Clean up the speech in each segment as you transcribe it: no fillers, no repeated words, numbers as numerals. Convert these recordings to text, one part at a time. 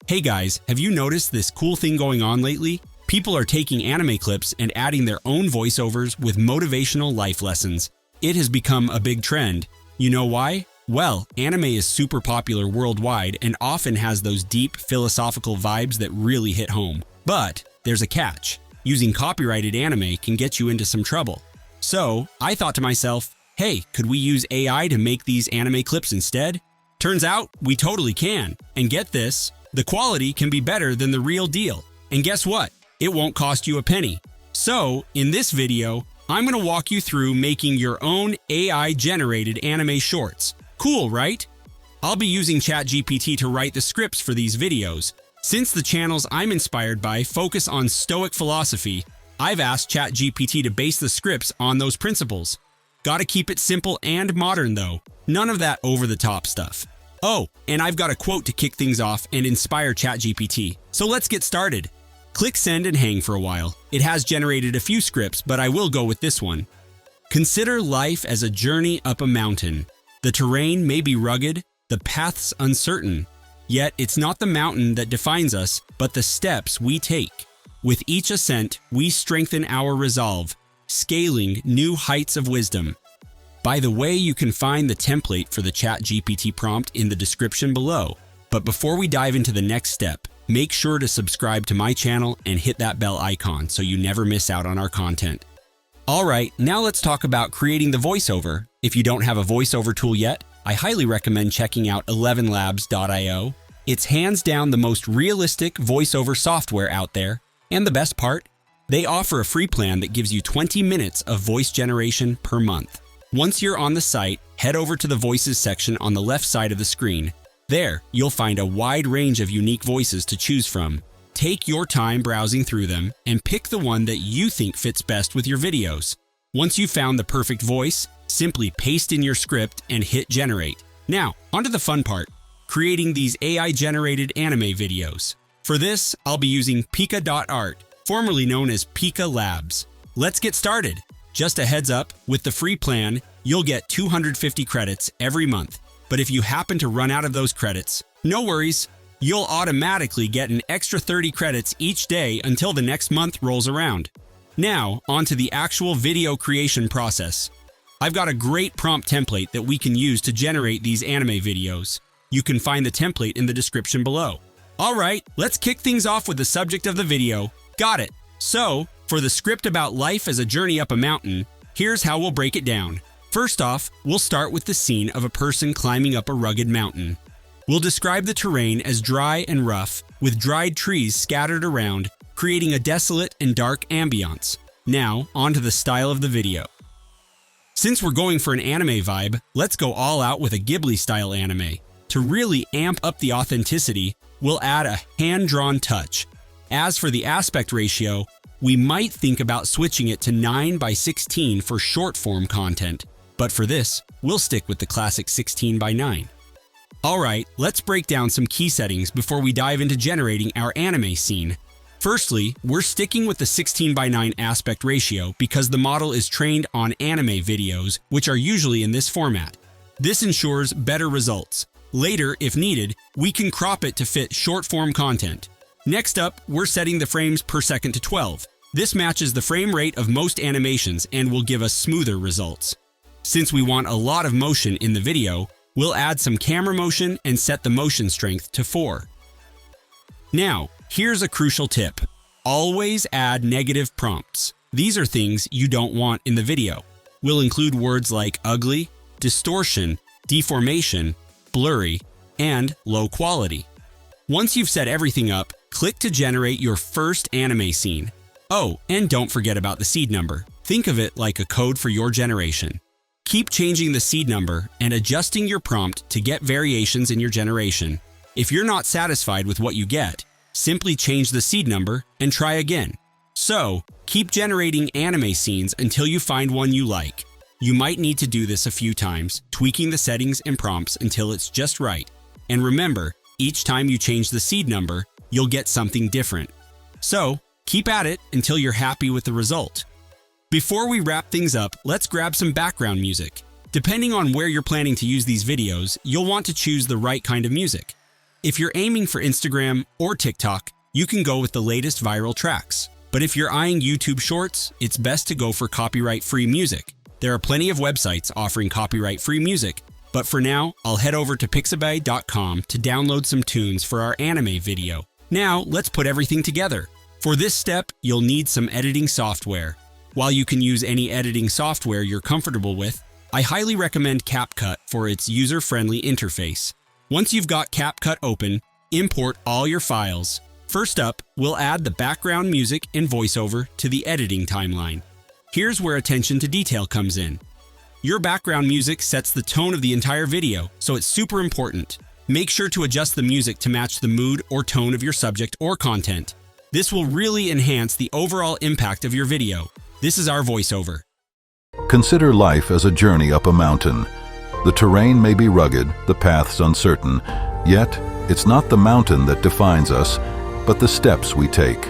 Hey guys, have you noticed this cool thing going on lately? People are taking anime clips and adding their own voiceovers with motivational life lessons. It has become a big trend. You know why? Well, anime is super popular worldwide and often has those deep philosophical vibes that really hit home. But there's a catch. Using copyrighted anime can get you into some trouble. So I thought to myself, hey, could we use AI to make these anime clips instead? Turns out we totally can. And get this, the quality can be better than the real deal. And guess what? It won't cost you a penny. So in this video, I'm going to walk you through making your own AI-generated anime shorts. Cool, right? I'll be using ChatGPT to write the scripts for these videos. Since the channels I'm inspired by focus on Stoic philosophy, I've asked ChatGPT to base the scripts on those principles. Gotta keep it simple and modern though. None of that over-the-top stuff. Oh, and I've got a quote to kick things off and inspire ChatGPT. So let's get started. Click send and hang for a while. It has generated a few scripts, but I will go with this one. Consider life as a journey up a mountain. The terrain may be rugged, the paths uncertain. Yet it's not the mountain that defines us, but the steps we take. With each ascent, we strengthen our resolve, scaling new heights of wisdom. By the way, you can find the template for the ChatGPT prompt in the description below. But before we dive into the next step, make sure to subscribe to my channel and hit that bell icon so you never miss out on our content. Alright, now let's talk about creating the voiceover. If you don't have a voiceover tool yet, I highly recommend checking out 11labs.io. It's hands down the most realistic voiceover software out there. And the best part? They offer a free plan that gives you 20 minutes of voice generation per month. Once you're on the site, head over to the Voices section on the left side of the screen. There, you'll find a wide range of unique voices to choose from. Take your time browsing through them and pick the one that you think fits best with your videos. Once you've found the perfect voice, simply paste in your script and hit generate. Now, onto the fun part, creating these AI-generated anime videos. For this, I'll be using Pika.art, formerly known as Pika Labs. Let's get started. Just a heads up, with the free plan, you'll get 250 credits every month. But if you happen to run out of those credits, no worries, you'll automatically get an extra 30 credits each day until the next month rolls around. Now, onto the actual video creation process. I've got a great prompt template that we can use to generate these anime videos. You can find the template in the description below. Alright, let's kick things off with the subject of the video. Got it. So, for the script about life as a journey up a mountain, here's how we'll break it down. First off, we'll start with the scene of a person climbing up a rugged mountain. We'll describe the terrain as dry and rough, with dried trees scattered around, creating a desolate and dark ambiance. Now, onto the style of the video. Since we're going for an anime vibe, let's go all out with a Ghibli-style anime. To really amp up the authenticity, we'll add a hand-drawn touch. As for the aspect ratio, we might think about switching it to 9:16 for short-form content. But for this, we'll stick with the classic 16:9. Alright, let's break down some key settings before we dive into generating our anime scene. Firstly, we're sticking with the 16:9 aspect ratio because the model is trained on anime videos, which are usually in this format. This ensures better results. Later, if needed, we can crop it to fit short-form content. Next up, we're setting the frames per second to 12. This matches the frame rate of most animations and will give us smoother results. Since we want a lot of motion in the video, we'll add some camera motion and set the motion strength to 4. Now, here's a crucial tip. Always add negative prompts. These are things you don't want in the video. We'll include words like ugly, distortion, deformation, blurry, and low quality. Once you've set everything up, click to generate your first anime scene. Oh, and don't forget about the seed number. Think of it like a code for your generation. Keep changing the seed number and adjusting your prompt to get variations in your generation. If you're not satisfied with what you get, simply change the seed number and try again. So, keep generating anime scenes until you find one you like. You might need to do this a few times, tweaking the settings and prompts until it's just right. And remember, each time you change the seed number, you'll get something different. So, keep at it until you're happy with the result. Before we wrap things up, let's grab some background music. Depending on where you're planning to use these videos, you'll want to choose the right kind of music. If you're aiming for Instagram or TikTok, you can go with the latest viral tracks. But if you're eyeing YouTube Shorts, it's best to go for copyright-free music. There are plenty of websites offering copyright-free music, but for now, I'll head over to pixabay.com to download some tunes for our anime video. Now, let's put everything together. For this step, you'll need some editing software. While you can use any editing software you're comfortable with, I highly recommend CapCut for its user-friendly interface. Once you've got CapCut open, import all your files. First up, we'll add the background music and voiceover to the editing timeline. Here's where attention to detail comes in. Your background music sets the tone of the entire video, so it's super important. Make sure to adjust the music to match the mood or tone of your subject or content. This will really enhance the overall impact of your video. This is our voiceover. Consider life as a journey up a mountain. The terrain may be rugged, the paths uncertain, yet it's not the mountain that defines us, but the steps we take.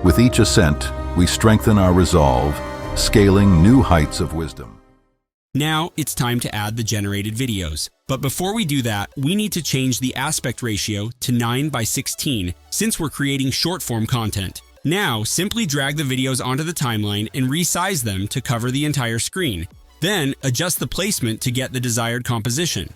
With each ascent, we strengthen our resolve, scaling new heights of wisdom. Now it's time to add the generated videos. But before we do that, we need to change the aspect ratio to 9:16 since we're creating short-form content. Now, simply drag the videos onto the timeline and resize them to cover the entire screen. Then, adjust the placement to get the desired composition.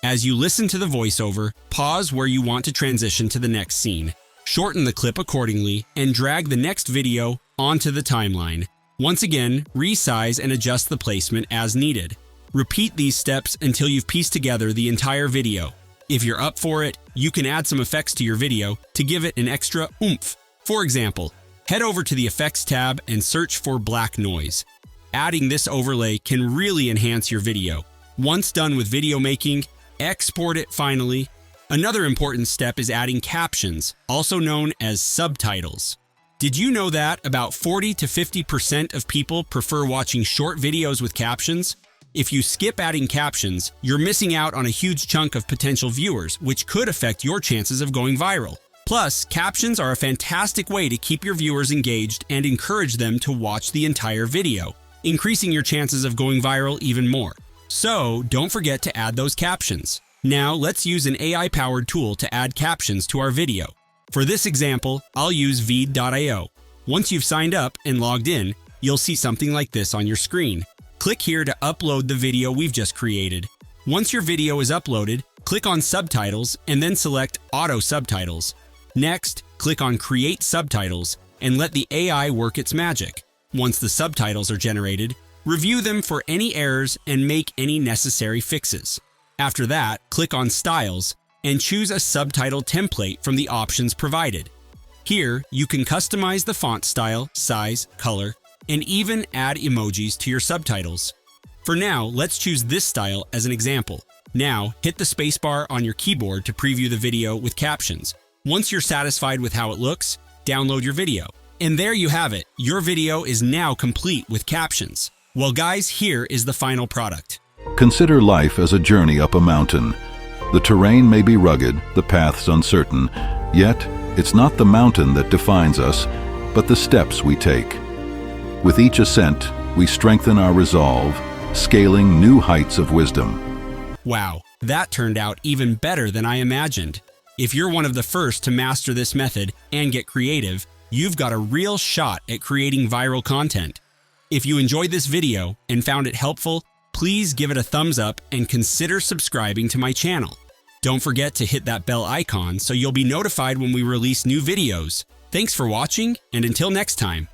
As you listen to the voiceover, pause where you want to transition to the next scene. Shorten the clip accordingly and drag the next video onto the timeline. Once again, resize and adjust the placement as needed. Repeat these steps until you've pieced together the entire video. If you're up for it, you can add some effects to your video to give it an extra oomph. For example, head over to the Effects tab and search for black noise. Adding this overlay can really enhance your video. Once done with video making, export it finally. Another important step is adding captions, also known as subtitles. Did you know that about 40 to 50% of people prefer watching short videos with captions? If you skip adding captions, you're missing out on a huge chunk of potential viewers, which could affect your chances of going viral. Plus, captions are a fantastic way to keep your viewers engaged and encourage them to watch the entire video, increasing your chances of going viral even more. So, don't forget to add those captions. Now, let's use an AI-powered tool to add captions to our video. For this example, I'll use Veed.io. Once you've signed up and logged in, you'll see something like this on your screen. Click here to upload the video we've just created. Once your video is uploaded, click on Subtitles and then select Auto Subtitles. Next, click on Create Subtitles and let the AI work its magic. Once the subtitles are generated, review them for any errors and make any necessary fixes. After that, click on Styles and choose a subtitle template from the options provided. Here, you can customize the font style, size, color, and even add emojis to your subtitles. For now, let's choose this style as an example. Now, hit the spacebar on your keyboard to preview the video with captions. Once you're satisfied with how it looks, download your video. And there you have it. Your video is now complete with captions. Well guys, here is the final product. Consider life as a journey up a mountain. The terrain may be rugged, the paths uncertain, yet it's not the mountain that defines us, but the steps we take. With each ascent, we strengthen our resolve, scaling new heights of wisdom. Wow, that turned out even better than I imagined. If you're one of the first to master this method and get creative, you've got a real shot at creating viral content. If you enjoyed this video and found it helpful, please give it a thumbs up and consider subscribing to my channel. Don't forget to hit that bell icon so you'll be notified when we release new videos. Thanks for watching, and until next time.